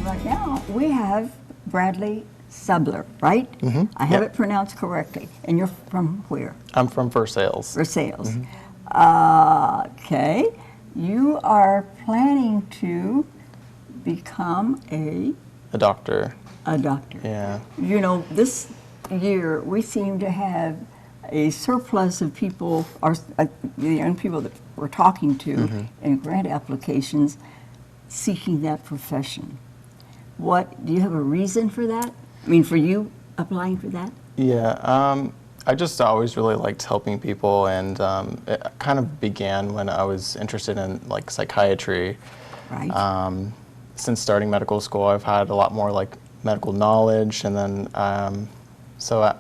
Right now, we have Bradley Subler, right? Mm-hmm. I have it pronounced correctly. And you're from where? I'm from Versailles. Versailles. Mm-hmm. Okay. You are planning to become a doctor. A doctor. Yeah. You know, this year we seem to have a surplus of people, or the young people that we're talking to in grant applications seeking that profession. What, do you have a reason for that? I mean, for you applying for that? Yeah, I just always really liked helping people, and it kind of began when I was interested in like psychiatry. Right. Since starting medical school, I've had a lot more like medical knowledge, and then so I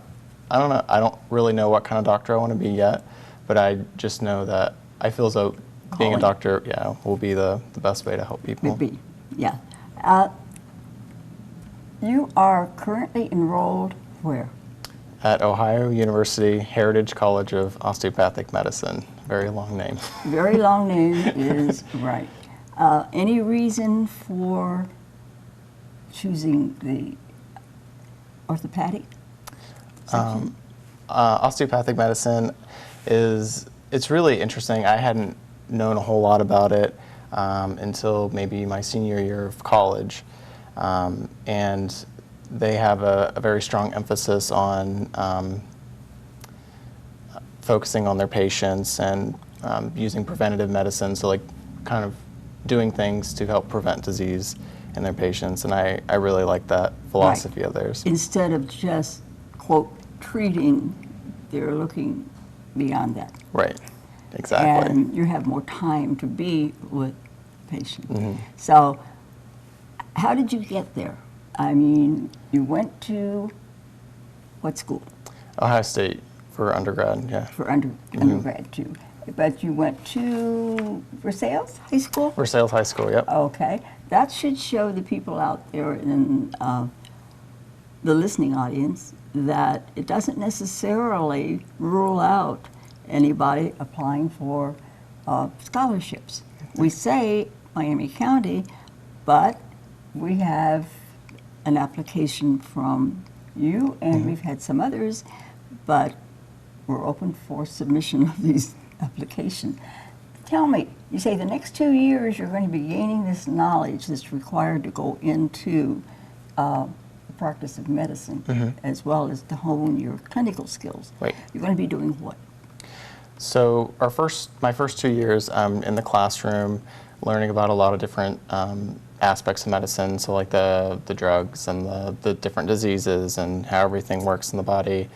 don't know. I don't really know what kind of doctor I want to be yet, but I just know that I feel as though being a doctor, yeah, will be the best way to help people. Would be, yeah. You are currently enrolled where? At Ohio University Heritage College of Osteopathic Medicine. Very long name. Very long name is right. Any reason for choosing the orthopedic section? Osteopathic medicine it's really interesting. I hadn't known a whole lot about it until maybe my senior year of college. And they have a very strong emphasis on focusing on their patients and using preventative medicine, so like kind of doing things to help prevent disease in their patients, and I really like that philosophy of theirs. Instead of just, quote, treating, they're looking beyond that. Right, exactly. And you have more time to be with patients. Mm-hmm. So how did you get there? I mean, you went to what school? Ohio State for undergrad, yeah. For undergrad too. But you went to Versailles High School? Versailles High School, yep. Okay. That should show the people out there in the listening audience that it doesn't necessarily rule out anybody applying for scholarships. We say Miami County, but we have an application from you, and we've had some others, but we're open for submission of these applications. Tell me, you say the next 2 years you're going to be gaining this knowledge that's required to go into the practice of medicine, as well as to hone your clinical skills. Right. You're going to be doing what? So my first 2 years, I'm in the classroom learning about a lot of different aspects of medicine, so like the drugs and the different diseases and how everything works in the body.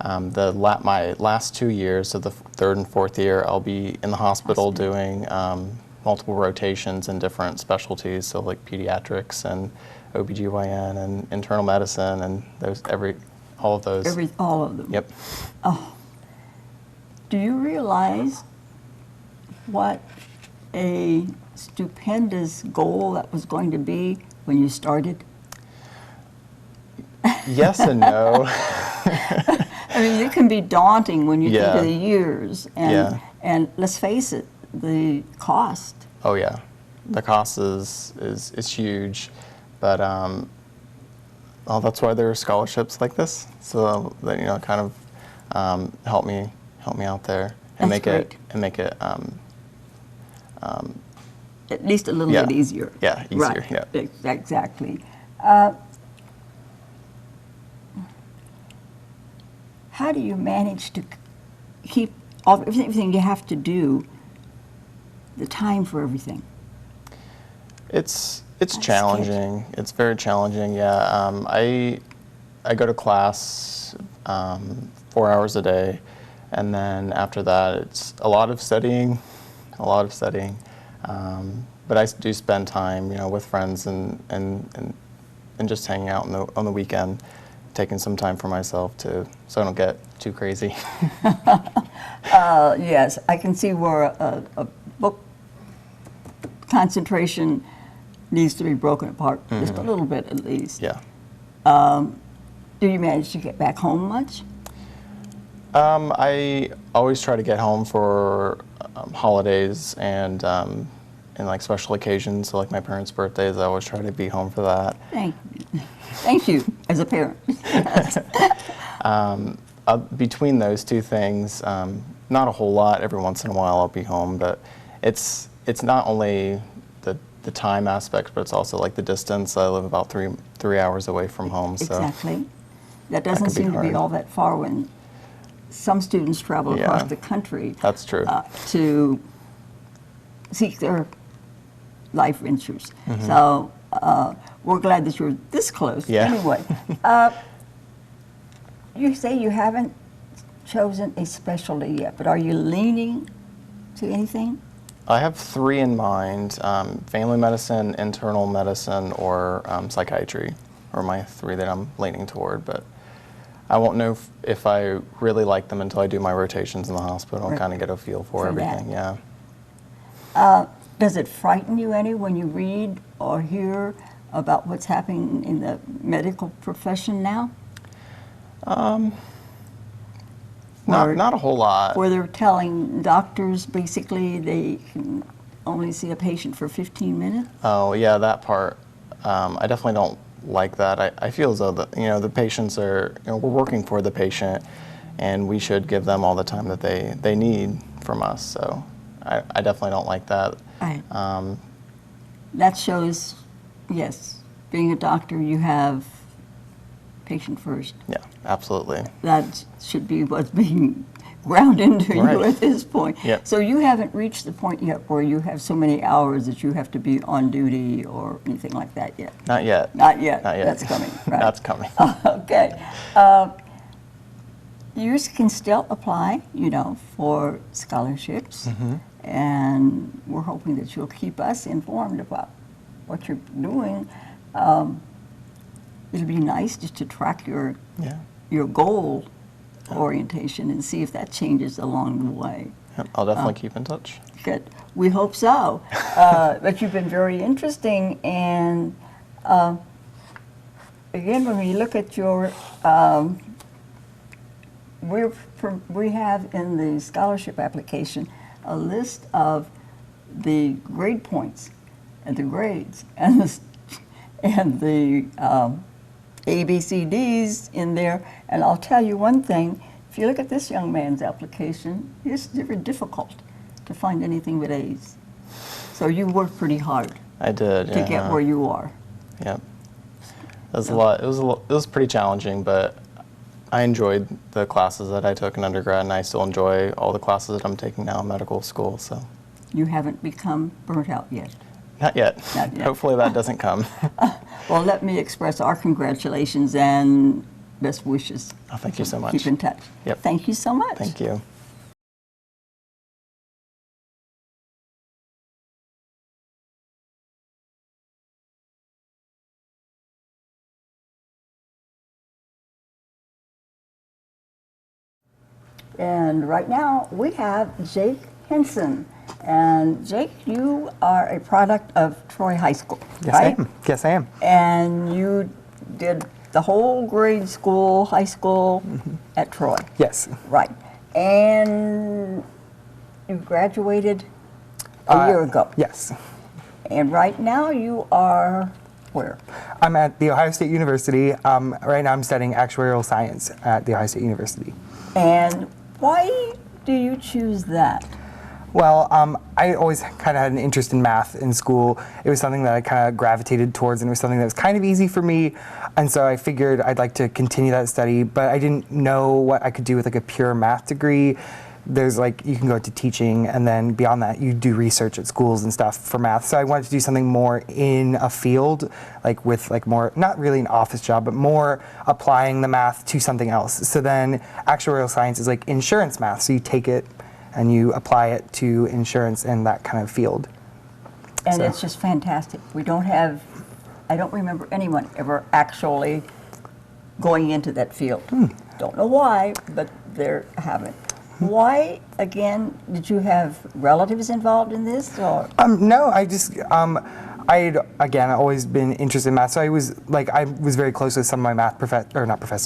My last 2 years, so the third and fourth year, I'll be in the hospital doing multiple rotations in different specialties, so like pediatrics and OBGYN and internal medicine and all of those. All of them? Yep. Oh. Do you realize what a stupendous goal that was going to be when you started? Yes and no. I mean, it can be daunting when you think of the years, and let's face it, the cost. Oh yeah, the cost is huge, but that's why there are scholarships like this, so that kind of help me out there and make it at least a little bit easier. Yeah, easier. Right. Yeah, Exactly. How do you manage to keep everything you have to do, the time for everything? It's challenging. It's very challenging. Yeah, I go to class 4 hours a day, and then after that, it's a lot of studying. But I do spend time, with friends and just hanging out on the weekend, taking some time for myself so I don't get too crazy. Yes, I can see where a book concentration needs to be broken apart just a little bit at least. Yeah. Do you manage to get back home much? I always try to get home for holidays and like special occasions. So like my parents' birthdays, I always try to be home for that. Thank you. Thank you, as a parent. Yes. Between those two things, not a whole lot. Every once in a while I'll be home, but it's not only the time aspect, but it's also like the distance. I live about three hours away from home. So Exactly. That doesn't can be seem to be hard. all that far when some students travel Yeah. across the country That's true. To seek their life ventures. Mm-hmm. So we're glad that you're this close. Yeah. Anyway, you say you haven't chosen a specialty yet, but are you leaning to anything? I have three in mind: family medicine, internal medicine, or psychiatry, are my three that I'm leaning toward. But I won't know if I really like them until I do my rotations in the hospital and Right. kind of get a feel for For everything. that. Yeah. Does it frighten you any when you read or hear about what's happening in the medical profession now? Not a whole lot. Where they're telling doctors basically they can only see a patient for 15 minutes? Oh yeah, that part. I definitely don't like that. I feel as though the patients are, we're working for the patient, and we should give them all the time that they need from us. So I definitely don't like that. Right. That shows, yes, being a doctor, you have patient first. Yeah, absolutely. That should be what's being ground into Right. you at this point. Yep. So you haven't reached the point yet where you have so many hours that you have to be on duty or anything like that yet? Not yet. Not yet. Not yet. That's coming, right? That's coming. Okay. You can still apply, for scholarships. Mm-hmm. And we're hoping that you'll keep us informed about what you're doing. It'll be nice just to track your goal orientation and see if that changes along the way. Yep, I'll definitely keep in touch. Good. We hope so. But you've been very interesting. And again, when we look at your, we have in the scholarship application a list of the grade points and the grades and the ABCDs in there. And I'll tell you one thing, if you look at this young man's application, it's very difficult to find anything with A's. So you worked pretty hard I did. to get where you are. Yep. It was a lot. It was pretty challenging, but I enjoyed the classes that I took in undergrad, and I still enjoy all the classes that I'm taking now in medical school. So. You haven't become burnt out yet. Not yet. Not yet. Hopefully that doesn't come. Well, let me express our congratulations and best wishes. Oh, thank you so much. Keep in touch. Yep. Thank you so much. Thank you. And right now we have Jake Henson. And Jake, you are a product of Troy High School, Yes, right? I am. Yes, I am. And you did the whole grade school, high school at Troy. Yes. Right. And you graduated a year ago. Yes. And right now you are where? I'm at The Ohio State University. Right now I'm studying actuarial science at The Ohio State University. And why do you choose that? Well, I always kind of had an interest in math in school. It was something that I kind of gravitated towards, and it was something that was kind of easy for me. And so I figured I'd like to continue that study, but I didn't know what I could do with like a pure math degree. There's like, you can go to teaching, and then beyond that, you do research at schools and stuff for math. So I wanted to do something more in a field, like with like more, not really an office job, but more applying the math to something else. So then actuarial science is like insurance math. So you take it and you apply it to insurance and that kind of field. And So- it's just fantastic. I don't remember anyone ever actually going into that field. Don't know why, but they haven't. Why, again, did you have relatives involved in this? Or? No, I just, I'd again always been interested in math, so I was very close with some of my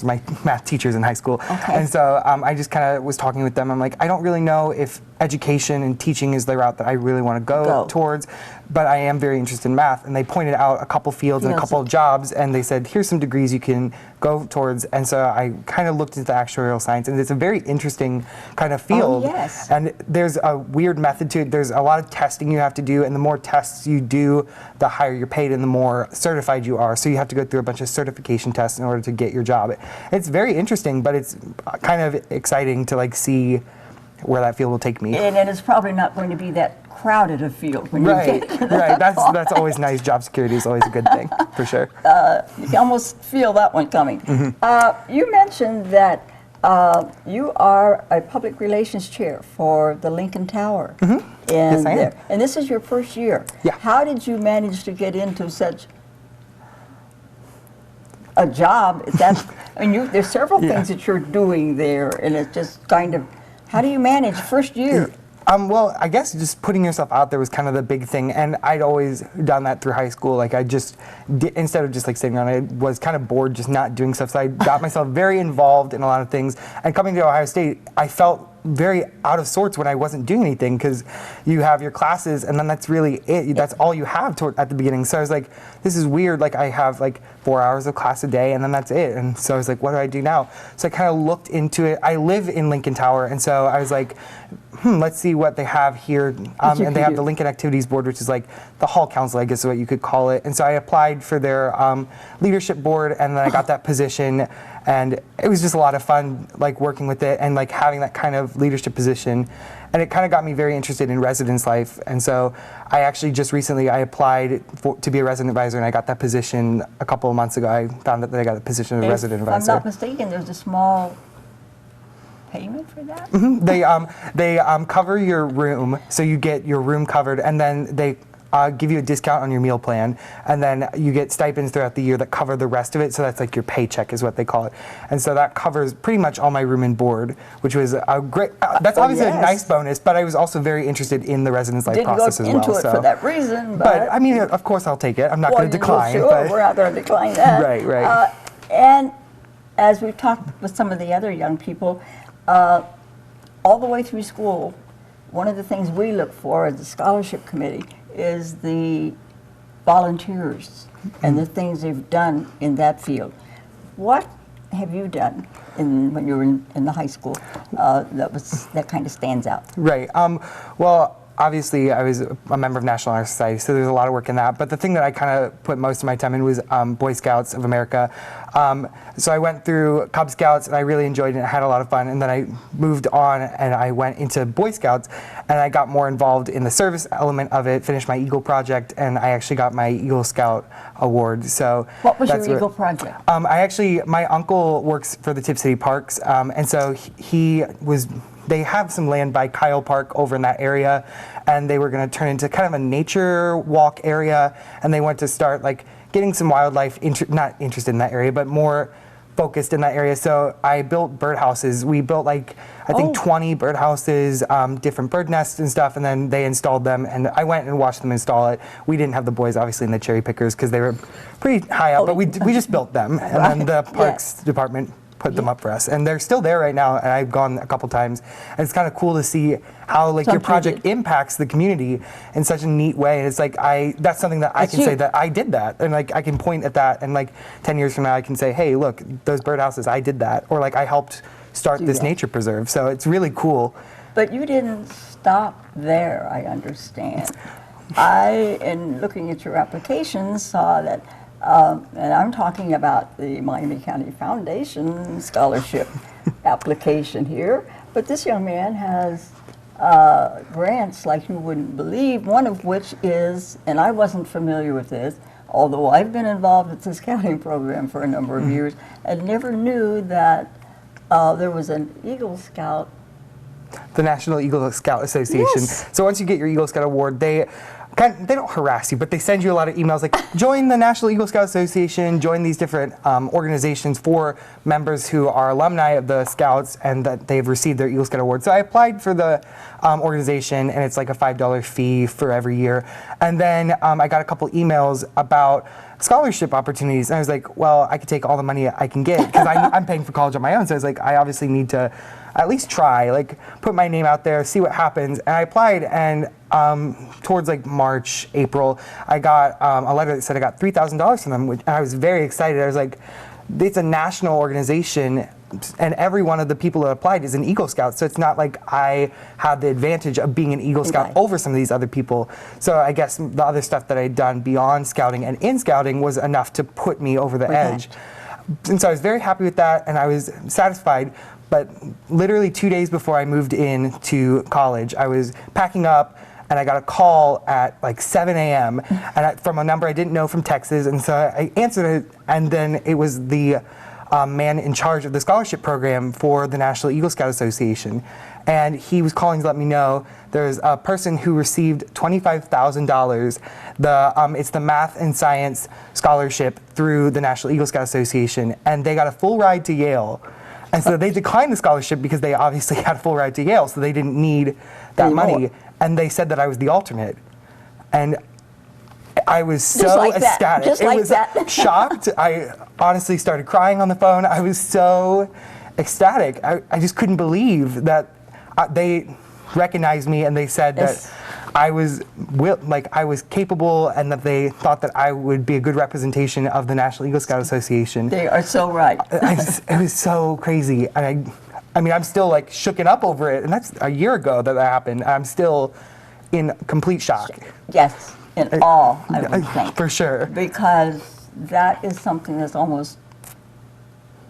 my math teachers in high school, and so I just kind of was talking with them. I'm like, I don't really know if education and teaching is the route that I really want to go towards, but I am very interested in math. And they pointed out a couple fields and a couple of jobs, and they said, here's some degrees you can go towards. And so I kind of looked into actuarial science, and it's a very interesting kind of field. Oh, yes. And there's a weird method to it. There's a lot of testing you have to do, and the more tests you do, the higher you're paid and the more certified you are. So you have to go through a bunch of certification tests in order to get your job. It's very interesting, but it's kind of exciting to like see where that field will take me. And it's probably not going to be that crowded a field when you get to Right. That's always nice. Job security is always a good thing, for sure. You can almost feel that one coming. You mentioned that you are a public relations chair for the Lincoln Tower. Yes, I am. And this is your first year. Yeah. How did you manage to get into such a job? I mean, there's several things that you're doing there, and it's just kind of, how do you manage first year? Well, I guess just putting yourself out there was kind of the big thing, and I'd always done that through high school. Like I just, instead of just like sitting around, I was kind of bored just not doing stuff. So I got myself very involved in a lot of things. And coming to Ohio State, I felt very out of sorts when I wasn't doing anything, because you have your classes and then that's really it. That's all you have at the beginning. So I was like, this is weird. Like I have like 4 hours of class a day and then that's it. And so I was like, what do I do now? So I kind of looked into it. I live in Lincoln Tower, and so I was like, let's see what they have here. And they have the Lincoln Activities Board, which is like the hall council, I guess is what you could call it. And so I applied for their leadership board, and then I got that position. And it was just a lot of fun, like working with it and like having that kind of leadership position. And it kind of got me very interested in residence life. And so I actually just recently, I applied to be a resident advisor, and I got that position a couple of months ago. I found out that I got a position of resident advisor. If I'm not mistaken, there's a small payment for that? They cover your room, so you get your room covered, and then they give you a discount on your meal plan, and then you get stipends throughout the year that cover the rest of it. So that's like your paycheck is what they call it. And so that covers pretty much all my room and board, which was a great, that's obviously a nice bonus, but I was also very interested in the residence life process as well. Didn't go into it for that reason, but I mean, of course I'll take it. I'm not going to decline. Sure, but we're not going to decline that. Right. And as we've talked with some of the other young people, all the way through school, one of the things we look for as the scholarship committee is the volunteers and the things they've done in that field. What have you done when you were in the high school that kind of stands out? Right. Well, obviously, I was a member of National Honor Society, so there's a lot of work in that. But the thing that I kind of put most of my time in was Boy Scouts of America. So I went through Cub Scouts, and I really enjoyed it. I had a lot of fun. And then I moved on, and I went into Boy Scouts, and I got more involved in the service element of it, finished my Eagle Project, and I actually got my Eagle Scout award. So what was your Eagle Project? My uncle works for the Tip City Parks, and so they have some land by Kyle Park over in that area, and they were going to turn into kind of a nature walk area, and they wanted to start like getting some wildlife, not interested in that area, but more focused in that area. So I built birdhouses. We built like, I think 20 birdhouses, different bird nests and stuff, and then they installed them, and I went and watched them install it. We didn't have the boys, obviously, in the cherry pickers because they were pretty high up, but we just built them, and then the Parks Department put them up for us, and they're still there right now, and I've gone a couple times, and it's kind of cool to see how like your project impacts the community in such a neat way. And it's like that's something that I can say that I did that, and like I can point at that, and like 10 years from now I can say, hey, look, those birdhouses, I did that, or like I helped start this nature preserve. So it's really cool. But you didn't stop there, I understand. In looking at your application, saw that and I'm talking about the Miami County Foundation scholarship application here. But this young man has grants like you wouldn't believe, one of which is, and I wasn't familiar with this, although I've been involved with the scouting program for a number of years, and never knew that there was an Eagle Scout. The National Eagle Scout Association. Yes. So once you get your Eagle Scout award, they they don't harass you, but they send you a lot of emails like, join the National Eagle Scout Association, join these different organizations for members who are alumni of the Scouts and that they've received their Eagle Scout Award. So I applied for the organization, and it's like a $5 fee for every year. And then I got a couple emails about scholarship opportunities, and I was like, well, I could take all the money I can get because I'm paying for college on my own. So I was like, I obviously need to at least try, like put my name out there, see what happens. And I applied, and towards like March, April, I got a letter that said I got $3,000 from them, which I was very excited. I was like, it's a national organization, and every one of the people that applied is an Eagle Scout, so it's not like I had the advantage of being an Eagle Scout over some of these other people. So I guess the other stuff that I'd done beyond scouting and in scouting was enough to put me over the edge. And so I was very happy with that, and I was satisfied. But literally 2 days before I moved in to college, I was packing up, and I got a call at like 7 a.m. and from a number I didn't know from Texas, and so I answered it, and then it was the man in charge of the scholarship program for the National Eagle Scout Association, and he was calling to let me know there's a person who received $25,000. It's the Math and Science Scholarship through the National Eagle Scout Association, and they got a full ride to Yale. And so they declined the scholarship because they obviously had a full ride to Yale, so they didn't need that money. And they said that I was the alternate. And I was so ecstatic. Just like that. It was shocked. I honestly started crying on the phone. I was so ecstatic. I just couldn't believe that they recognized me, and they said that I was capable, and that they thought that I would be a good representation of the National Eagle Scout Association. They are so right. It was so crazy, and I mean, I'm still like shooken up over it, and that's a year ago that happened. I'm still in complete shock. Yes, in awe, I would think. For sure. Because that is something that's almost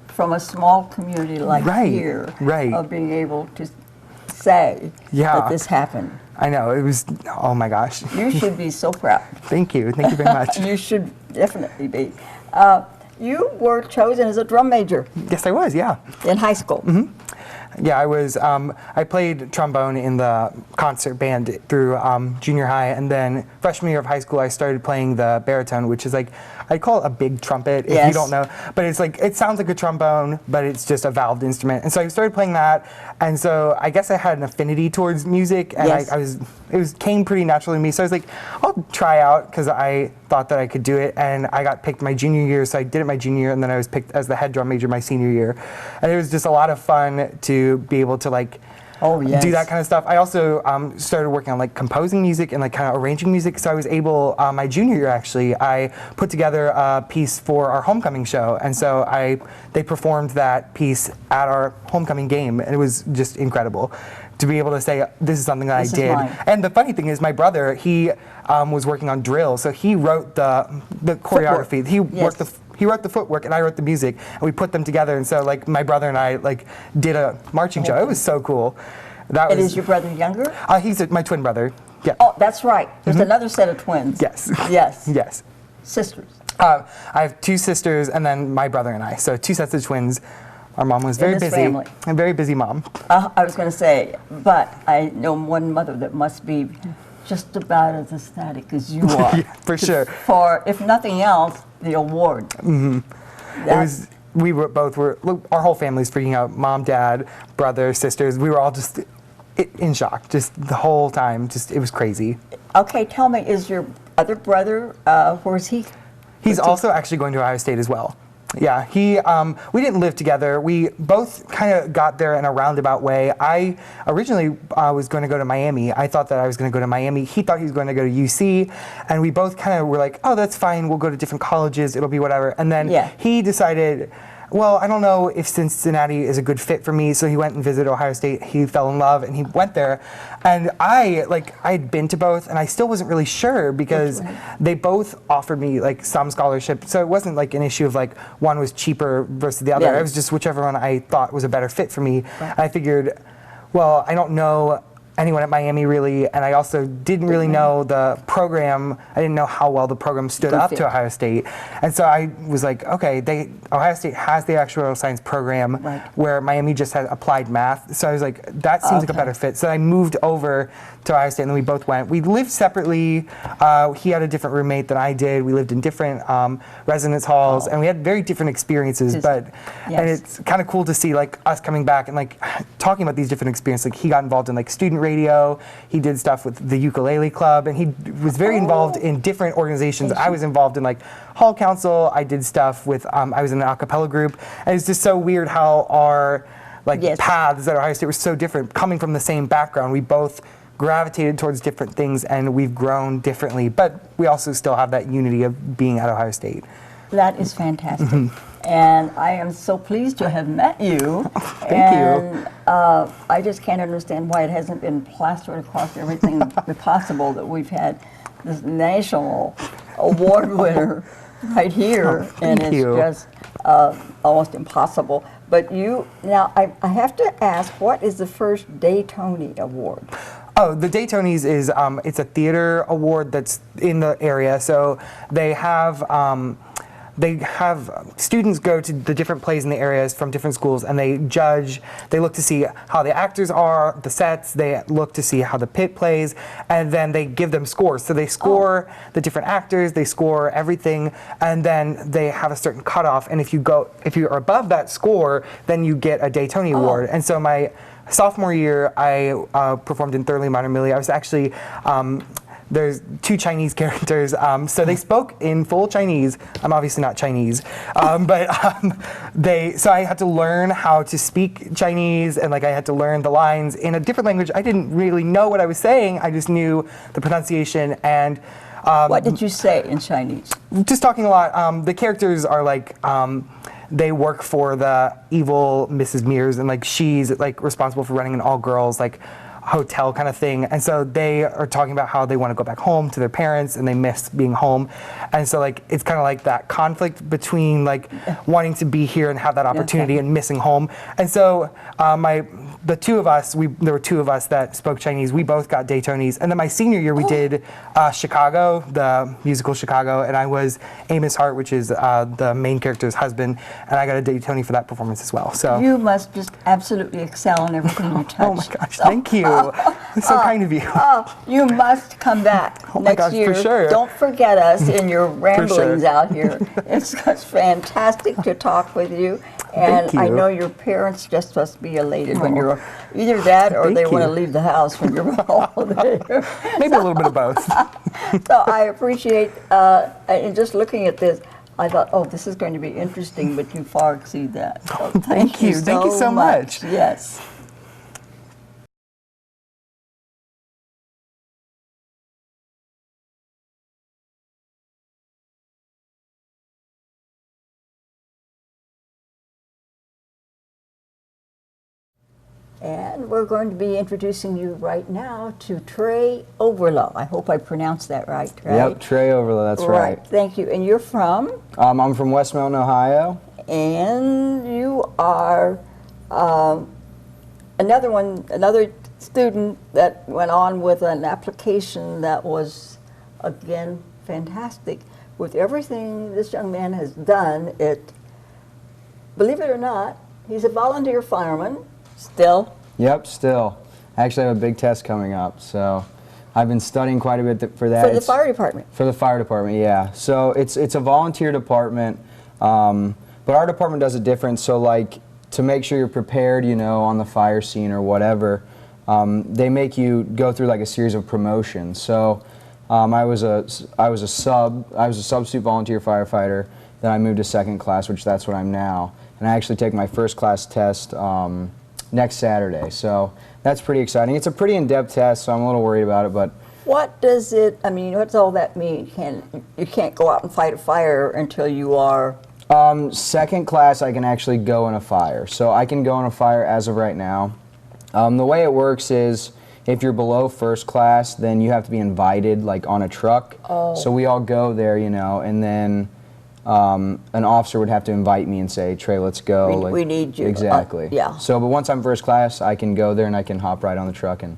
from a small community like here, of being able to say that this happened. I know, it was, oh my gosh. You should be so proud. Thank you very much. You should definitely be. You were chosen as a drum major. Yes, I was, yeah. In high school. Mm-hmm. Yeah, I played trombone in the concert band through junior high, and then freshman year of high school I started playing the baritone, which is like, I call it a big trumpet if you don't know, but it's like, it sounds like a trombone, but it's just a valved instrument. And so I started playing that, and so I guess I had an affinity towards music, and it came pretty naturally to me. So I was like, I'll try out, because I thought that I could do it, and I got picked my junior year, so I did it my junior year, and then I was picked as the head drum major my senior year. And it was just a lot of fun to be able to like do that kind of stuff. I also started working on like composing music and like kind of arranging music. So I was able, my junior year actually, I put together a piece for our homecoming show, and so they performed that piece at our homecoming game, and it was just incredible to be able to say this is something that I did. And the funny thing is, my brother, he was working on drill, so he wrote the choreography. He wrote the footwork, and I wrote the music, and we put them together. And so, like, my brother and I like did a marching show. It was so cool. And is your brother younger? He's my twin brother. Yeah. Oh, that's right. There's another set of twins. Yes. Yes. Yes. Sisters. I have two sisters, and then my brother and I. So 2 sets of twins. Our mom was very busy. Family. A very busy mom. I was going to say, but I know one mother that must be just about as ecstatic as you are. Yeah, for sure. For, if nothing else, the award. Mm-hmm. Our whole family's freaking out. Mom, dad, brother, sisters. We were all just in shock, just the whole time. Just, it was crazy. Okay, tell me, is your other brother, where is he? He's also actually going to Ohio State as well. Yeah, we didn't live together. We both kind of got there in a roundabout way. I originally was going to go to Miami. I thought that I was going to go to Miami. He thought he was going to go to UC, and we both kind of were like, oh, that's fine. We'll go to different colleges. It'll be whatever. And then he decided, well, I don't know if Cincinnati is a good fit for me, so he went and visited Ohio State. He fell in love, and he went there. And I'd been to both, and I still wasn't really sure, because they both offered me like some scholarship. So it wasn't like an issue of like one was cheaper versus the other. It was just whichever one I thought was a better fit for me. Right. I figured, well, I don't know anyone at Miami really, and I also didn't really know the program. I didn't know how well the program stood up to Ohio State, and so I was like, okay, Ohio State has the actuarial science program, where Miami just had applied math. So I was like, that seems like a better fit. So I moved over to Ohio State, and then we both went. We lived separately. He had a different roommate than I did. We lived in different residence halls, and we had very different experiences. And it's kind of cool to see like us coming back and like talking about these different experiences. Like he got involved in like student radio. He did stuff with the ukulele club, and he was very involved in different organizations. I was involved in like hall council. I did stuff with I was in an a cappella group, and it's just so weird how our like paths at Ohio State were so different. Coming from the same background, we both gravitated towards different things, and we've grown differently. But we also still have that unity of being at Ohio State. That is fantastic. And I am so pleased to have met you. Thank you. I just can't understand why it hasn't been plastered across everything possible that we've had this national award winner right here. And it's just almost impossible. But now I have to ask, what is the first Daytoni Award? Oh, the Daytonis is, it's a theater award that's in the area. So they have students go to the different plays in the areas from different schools, and they judge. They look to see how the actors are, the sets. They look to see how the pit plays, and then they give them scores. So they score the different actors, they score everything, and then they have a certain cutoff. And if you are above that score, then you get a Daytoni Award. And so my sophomore year, I performed in Thoroughly Modern Millie. I was actually there's two Chinese characters, so they spoke in full Chinese. I'm obviously not Chinese, so I had to learn how to speak Chinese, and like I had to learn the lines in a different language. I didn't really know what I was saying. I just knew the pronunciation. And what did you say in Chinese? Just talking a lot. The characters are like they work for the evil Mrs. Mears, and like she's like responsible for running an all-girls like hotel kind of thing, and so they are talking about how they want to go back home to their parents and they miss being home, and so like it's kind of like that conflict between like wanting to be here and have that opportunity and missing home. And so there were two of us that spoke Chinese. We both got Daytonis, and then my senior year we did Chicago, the musical Chicago, and I was Amos Hart, which is the main character's husband, and I got a Daytoni for that performance as well. So you must just absolutely excel in everything you touch. Oh my gosh, thank you. That's so kind of you. You must come back next year. For sure. Don't forget us in your ramblings out here. It's just fantastic to talk with you. And I know your parents just must be elated when you're either that or they want to leave the house when you're all there. Maybe a little bit of both. So I appreciate, and just looking at this, I thought, oh, this is going to be interesting, but you far exceed that. So thank you so much. Yes. And we're going to be introducing you right now to Trey Overlaw. I hope I pronounced that right, Trey. Yep, Trey Overlaw, that's right. Thank you. And you're from? I'm from West Mountain, Ohio. And you are another student that went on with an application that was, again, fantastic. With everything this young man has done, believe it or not, he's a volunteer fireman. Still? Yep, still. I actually have a big test coming up, so I've been studying quite a bit for that. For the fire department? For the fire department, yeah. So it's a volunteer department, but our department does it different. So like to make sure you're prepared, you know, on the fire scene or whatever, they make you go through like a series of promotions. So I was a substitute volunteer firefighter. Then I moved to second class, which that's what I'm now, and I actually take my first class test next Saturday, so that's pretty exciting. It's a pretty in-depth test, so I'm a little worried about it, but... What does it, I mean, what's all that mean? You can't go out and fight a fire until you are... Second class, I can actually go in a fire. So I can go in a fire as of right now. The way it works is, if you're below first class, then you have to be invited, like, on a truck. Oh. So we all go there, you know, and then... an officer would have to invite me and say, Trey, let's go. We need you. Exactly. Yeah. So, but once I'm first class, I can go there and I can hop right on the truck and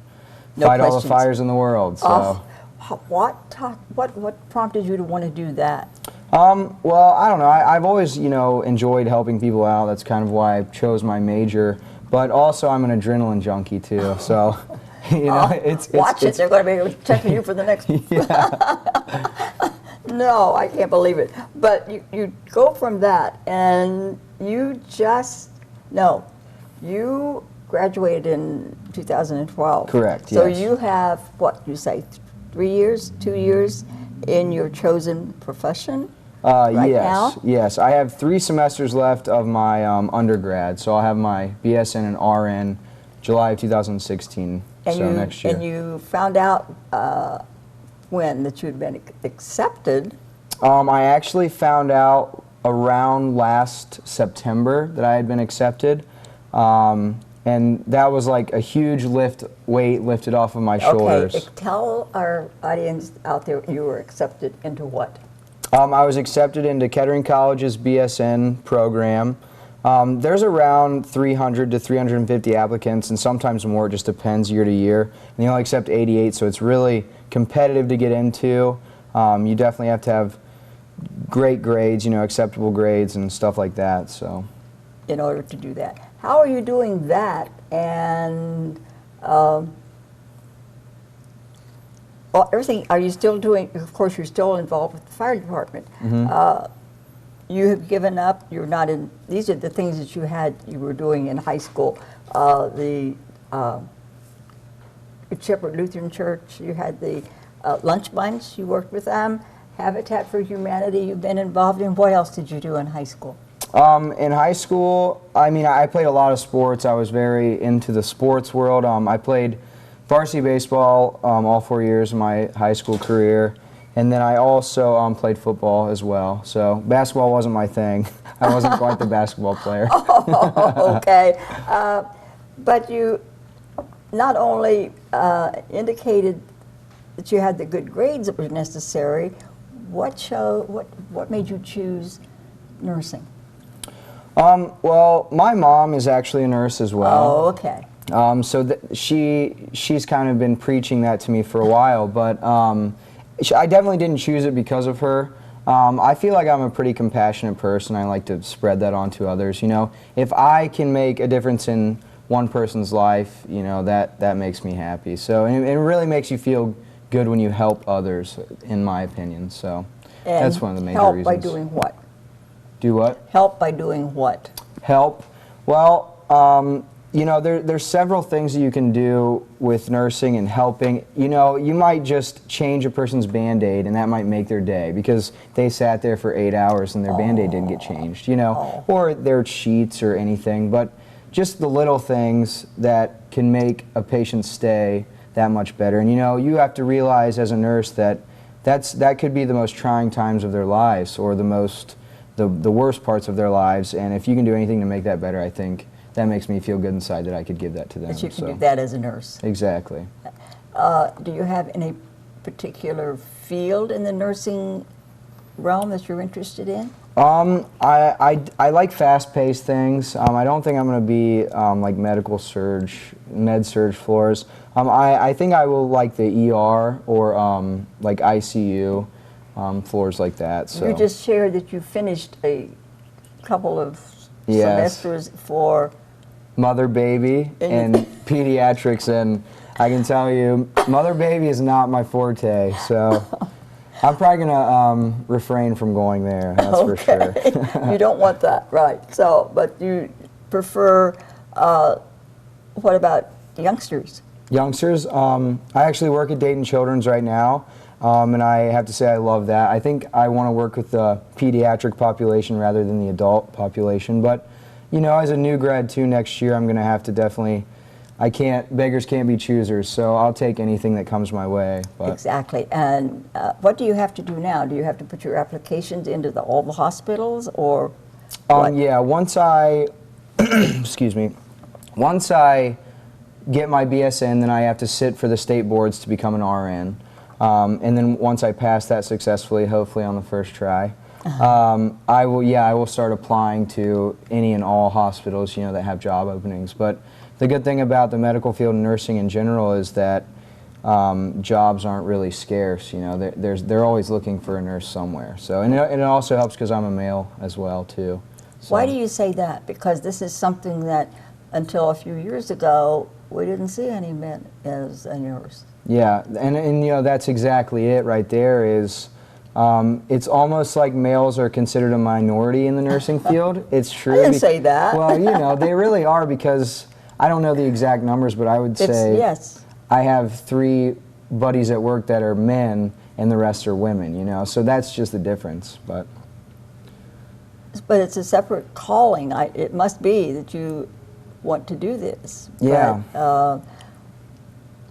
No fight all the questions. fires in the world. So. What prompted you to want to do that? Well, I don't know. I've always, enjoyed helping people out. That's kind of why I chose my major. But also, I'm an adrenaline junkie too. So, Watch it. They're going to be checking you for the next. No, I can't believe it. But you go from that, and you graduated in 2012. Correct. So yes. you have what you say, 3 years, 2 years in your chosen profession. Right yes, now? yes. I have 3 semesters left of my undergrad, so I'll have my BSN and RN July of 2016, next year. And you found out when that you had been accepted. I actually found out around last September that I had been accepted, and that was like a huge weight lifted off of my shoulders. Okay, tell our audience out there you were accepted into what? I was accepted into Kettering College's BSN program. There's around 300 to 350 applicants, and sometimes more. It just depends year to year. And they only accept 88, so it's really competitive to get into. You definitely have to have great grades, acceptable grades and stuff like that. So, in order to do that, how are you doing that? And everything. Are you still doing? Of course, you're still involved with the fire department. Mm-hmm. You have given up. You're not in. These are the things that you were doing in high school. The Good Shepherd Lutheran Church. You had the lunch bunch. You worked with them. Habitat for Humanity. You've been involved in. What else did you do in high school? In high school, I played a lot of sports. I was very into the sports world. I played varsity baseball all 4 years of my high school career, and then I also played football as well. So basketball wasn't my thing. I wasn't quite the basketball player. Oh, okay. But you not only indicated that you had the good grades that were necessary. What made you choose nursing? Well, my mom is actually a nurse as well. Oh, okay. So she's kind of been preaching that to me for a while, but I definitely didn't choose it because of her. I feel like I'm a pretty compassionate person. I like to spread that on to others. If I can make a difference in one person's life, that makes me happy. So and it really makes you feel good when you help others, in my opinion. So And that's one of the major help reasons. by doing what? Do what? Help by doing what? Help. Well, there's several things that you can do with nursing and helping. You might just change a person's Band-Aid, and that might make their day because they sat there for 8 hours and their Band-Aid didn't get changed, or their sheets or anything. But just the little things that can make a patient's stay that much better. And you have to realize as a nurse that could be the most trying times of their lives, or the worst parts of their lives. And if you can do anything to make that better, I think that makes me feel good inside that I could give that to them. That you can do that as a nurse. Exactly. Do you have any particular field in the nursing realm that you're interested in? I like fast-paced things. I don't think I'm going to be like med surge floors. I think I will like the ER or like ICU floors like that. So You just shared that you finished a couple of semesters for mother baby and pediatrics, and I can tell you, mother baby is not my forte. So. I'm probably going to refrain from going there, that's for sure. You don't want that, right. So, but you prefer, what about youngsters? Youngsters, I actually work at Dayton Children's right now, and I have to say I love that. I think I want to work with the pediatric population rather than the adult population, but, as a new grad too next year, I'm going to have to definitely, beggars can't be choosers, so I'll take anything that comes my way. But. Exactly. And what do you have to do now? Do you have to put your applications into all the hospitals, or what? Yeah, once I, excuse me, once I get my BSN, then I have to sit for the state boards to become an RN. And then once I pass that successfully, hopefully on the first try, I will start applying to any and all hospitals, that have job openings. But the good thing about the medical field and nursing in general is that jobs aren't really scarce. You know, they're always looking for a nurse somewhere. So, and it also helps because I'm a male as well too. So. Why do you say that? Because this is something that until a few years ago we didn't see any men as a nurse. Yeah, and you know, that's exactly it right there is, it's almost like males are considered a minority in the nursing field. It's true. I didn't say that. Well, you know, they really are because, I don't know the exact numbers, but I would say yes. I have 3 buddies at work that are men and the rest are women, you know, so that's just the difference. But it's a separate calling. It must be that you want to do this. Yeah. But,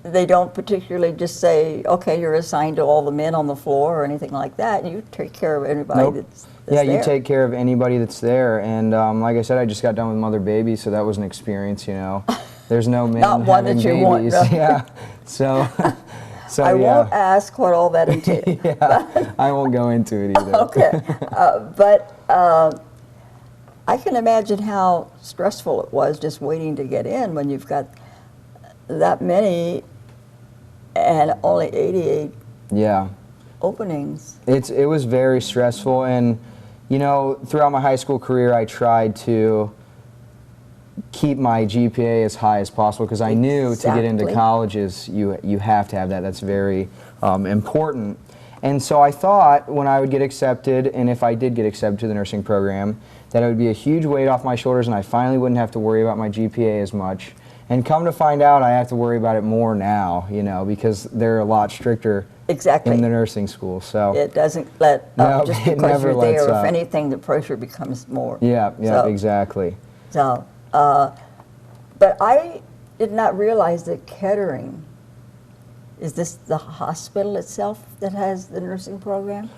they don't particularly just say, okay, you're assigned to all the men on the floor or anything like that. You take care of anybody Nope. that's yeah, there. you take care of anybody that's there. And like I said, I just got done with mother baby, so that was an experience, you know. There's no men Not one having that you babies. want, no. Yeah. So, I yeah. won't ask what all that entails. Yeah, I won't go into it either. Okay. But I can imagine how stressful it was just waiting to get in when you've got that many and only 88 Yeah. openings. It was very stressful, and you know, throughout my high school career, I tried to keep my GPA as high as possible because I knew to get into Exactly. colleges, you have to have that. That's very important. And so I thought when I would get accepted, and if I did get accepted to the nursing program, that it would be a huge weight off my shoulders, and I finally wouldn't have to worry about my GPA as much. And come to find out, I have to worry about it more now, you know, because they're a lot stricter Exactly. in the nursing school. So It doesn't let up No, just it because never you're there. lets up. If anything, the pressure becomes more. yeah, So- exactly. So, but I did not realize that Kettering, is this the hospital itself that has the nursing program?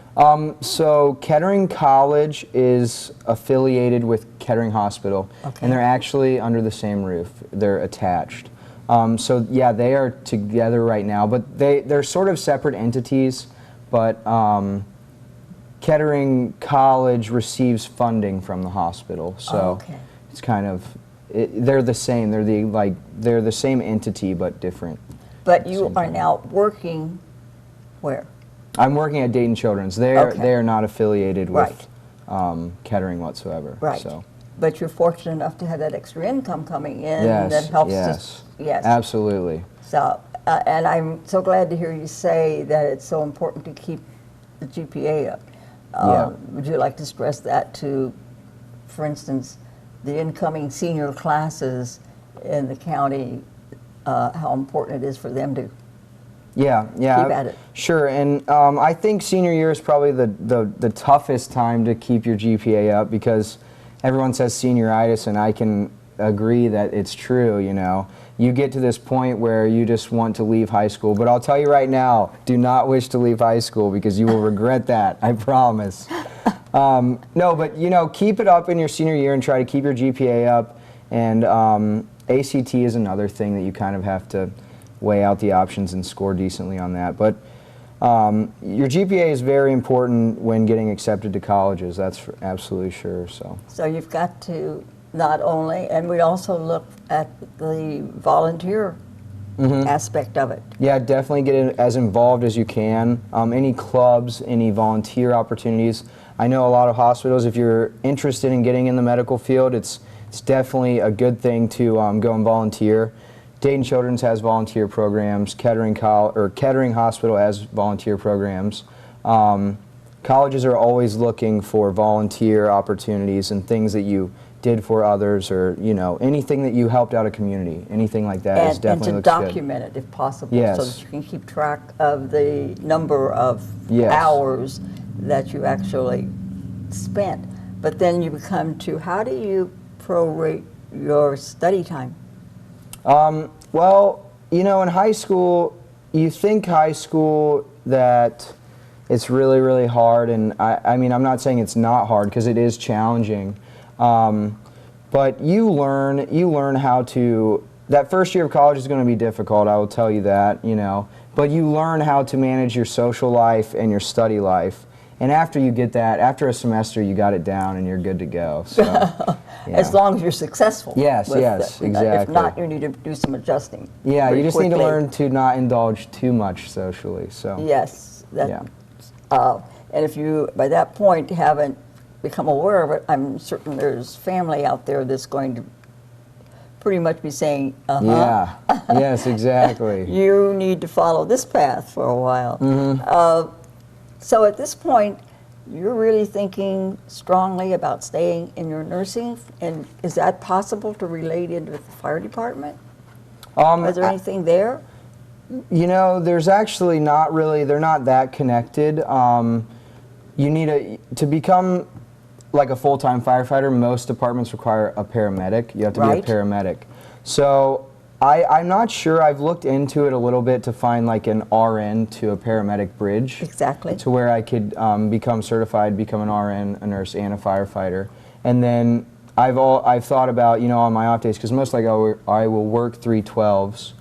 So Kettering College is affiliated with Kettering Hospital, Okay. and they're actually under the same roof. They're attached. So yeah, they are together right now, but they're sort of separate entities. But Kettering College receives funding from the hospital, so Okay. it's kind of they're the same. They're the same entity but different. But you Same are thing. now working where? I'm working at Dayton Children's. They Okay. are not affiliated with Right. Kettering whatsoever. Right. So. But you're fortunate enough to have that extra income coming in Yes, that helps yes. yes. Absolutely. So, and I'm so glad to hear you say that it's so important to keep the GPA up. Yeah. Would you like to stress that to, for instance, the incoming senior classes in the county, how important it is for them to Yeah, keep at it? Sure, and I think senior year is probably the toughest time to keep your GPA up because everyone says senioritis, and I can agree that it's true, you know. You get to this point where you just want to leave high school, but I'll tell you right now, do not wish to leave high school because you will regret that, I promise. No, but you know, keep it up in your senior year and try to keep your GPA up, and ACT is another thing that you kind of have to weigh out the options and score decently on that. But your GPA is very important when getting accepted to colleges, that's for absolutely sure. So you've got to not only, and we also look at the volunteer aspect of it. Yeah, definitely get as involved as you can. Any clubs, any volunteer opportunities. I know a lot of hospitals, if you're interested in getting in the medical field, it's definitely a good thing to go and volunteer. Dayton Children's has volunteer programs. Kettering Hospital has volunteer programs. Colleges are always looking for volunteer opportunities and things that you did for others, or you know, anything that you helped out a community, anything like that is And definitely to looks good. document it if possible, Yes. so that you can keep track of the number of Yes. hours that you actually spent. But then you come to, how do you prorate your study time? Well, you know, in high school, you think high school that it's really, really hard, and I mean, I'm not saying it's not hard because it is challenging, but you learn how to. That first year of college is going to be difficult. I will tell you that, you know, but you learn how to manage your social life and your study life, And after you get that, after a semester, you got it down and you're good to go. So, yeah. As long as you're successful. Yes, with yes, it. exactly. If not, you need to do some adjusting. Yeah, pretty you just need to quickly. learn to not indulge too much socially. So Yes. yeah. And if you, by that point, haven't become aware of it, I'm certain there's family out there that's going to pretty much be saying, Yeah. Yes, exactly. you need to follow this path for a while. Mm-hmm. So at this point, you're really thinking strongly about staying in your nursing, and is that possible to relate into the fire department? Is there anything there? You know, there's actually not really, they're not that connected. You need to become like a full-time firefighter, most departments require a paramedic. You have to Right. be a paramedic. So I'm not sure, I've looked into it a little bit to find like an RN to a paramedic bridge. Exactly. To where I could become certified, become an RN, a nurse, and a firefighter. And then I've thought about, you know, on my off days, because most likely I will work 3/12s,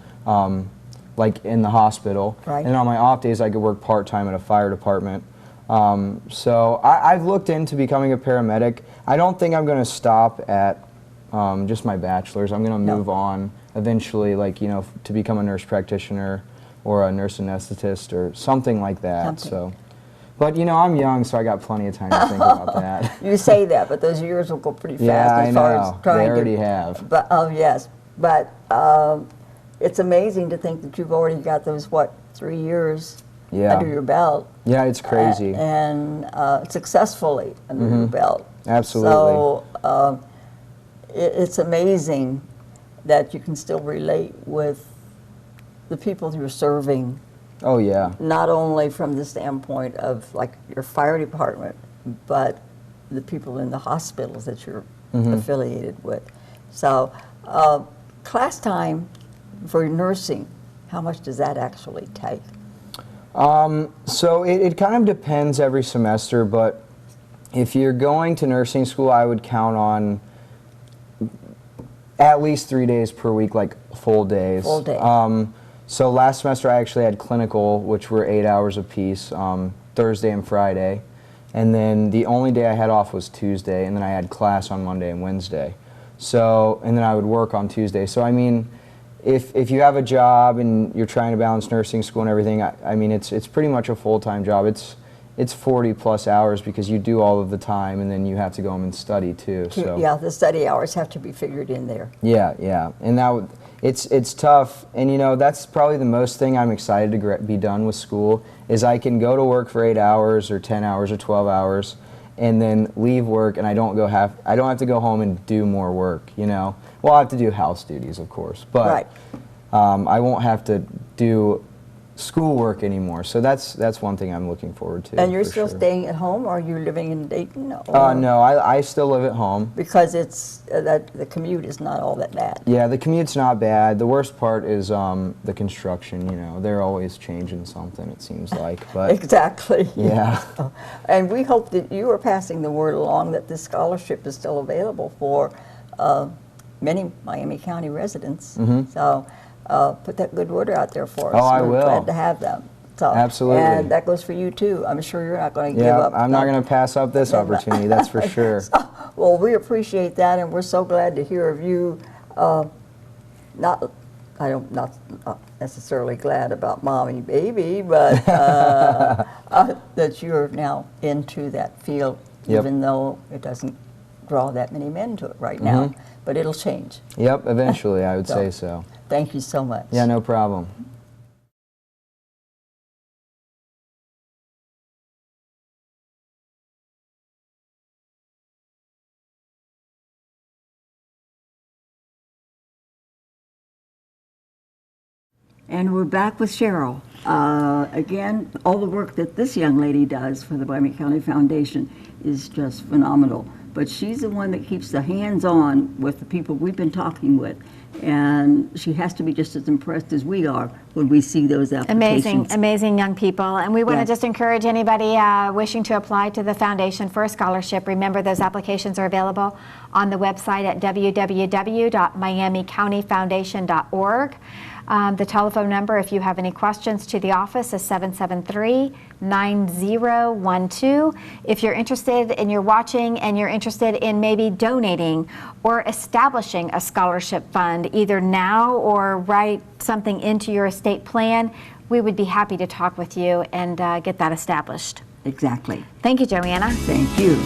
like in the hospital. Right. And on my off days, I could work part-time at a fire department. So I've looked into becoming a paramedic. I don't think I'm going to stop at just my bachelor's. I'm going to move on eventually, like, you know, to become a nurse practitioner or a nurse anesthetist or something like that. So, but you know, I'm young, so I got plenty of time to think about that. You say that, but those years will go pretty fast Yeah, I as far know. as trying They to. already have. But yes, but it's amazing to think that you've already got those 3 years Yeah. under your belt. Yeah, it's crazy. And successfully under your belt. Absolutely. So it's amazing that you can still relate with the people you're serving, Oh yeah. not only from the standpoint of like your fire department, but the people in the hospitals that you're affiliated with. So class time for nursing, how much does that actually take? So it kind of depends every semester, but if you're going to nursing school, I would count on at least 3 days per week, like full days. Full day. So last semester I actually had clinical, which were 8 hours apiece, Thursday and Friday. And then the only day I had off was Tuesday, and then I had class on Monday and Wednesday. So, and then I would work on Tuesday. So I mean, if you have a job and you're trying to balance nursing school and everything, I mean, it's pretty much a full-time job. It's 40 plus hours because you do all of the time, and then you have to go home and study too. So Yeah, the study hours have to be figured in there. yeah, yeah, and it's tough, and you know, that's probably the most thing I'm excited to be done with school is I can go to work for 8 hours or 10 hours or 12 hours, and then leave work, and I don't have to go home and do more work. You know, well, I have to do house duties, of course, but Right. I won't have to do schoolwork anymore. So that's one thing I'm looking forward to. And you're for still sure. staying at home, or are you living in Dayton? Or No, I still live at home. because it's that the commute is not all that bad. Yeah, the commute's not bad. The worst part is the construction. You know, they're always changing something, it seems like. But Exactly. yeah, And we hope that you are passing the word along that this scholarship is still available for many Miami County residents. So put that good word out there for us. Oh, I We're will. glad to have them. So, Absolutely. And that goes for you too. I'm sure you're not going to give yeah. up. I'm not going to pass up this opportunity. That's for sure. Well, we appreciate that, and we're so glad to hear of you. Not necessarily glad about mommy baby, but that you're now into that field, Yep. even though it doesn't draw that many men to it right now. But it'll change. Yep. Eventually, I would So- say so. Thank you so much. Yeah, no problem. And we're back with Cheryl. Again, all the work that this young lady does for the Miami County Foundation is just phenomenal. But she's the one that keeps the hands-on with the people we've been talking with. And she has to be just as impressed as we are when we see those applications. Amazing young people. And we want to Yes. just encourage anybody wishing to apply to the foundation for a scholarship. Remember, those applications are available on the website at www.miamicountyfoundation.org. The telephone number, if you have any questions to the office, is 773-9012. If you're interested and you're watching and you're interested in maybe donating or establishing a scholarship fund, either now or write something into your estate plan, we would be happy to talk with you and get that established. Exactly. Thank you, Joanna. Thank you.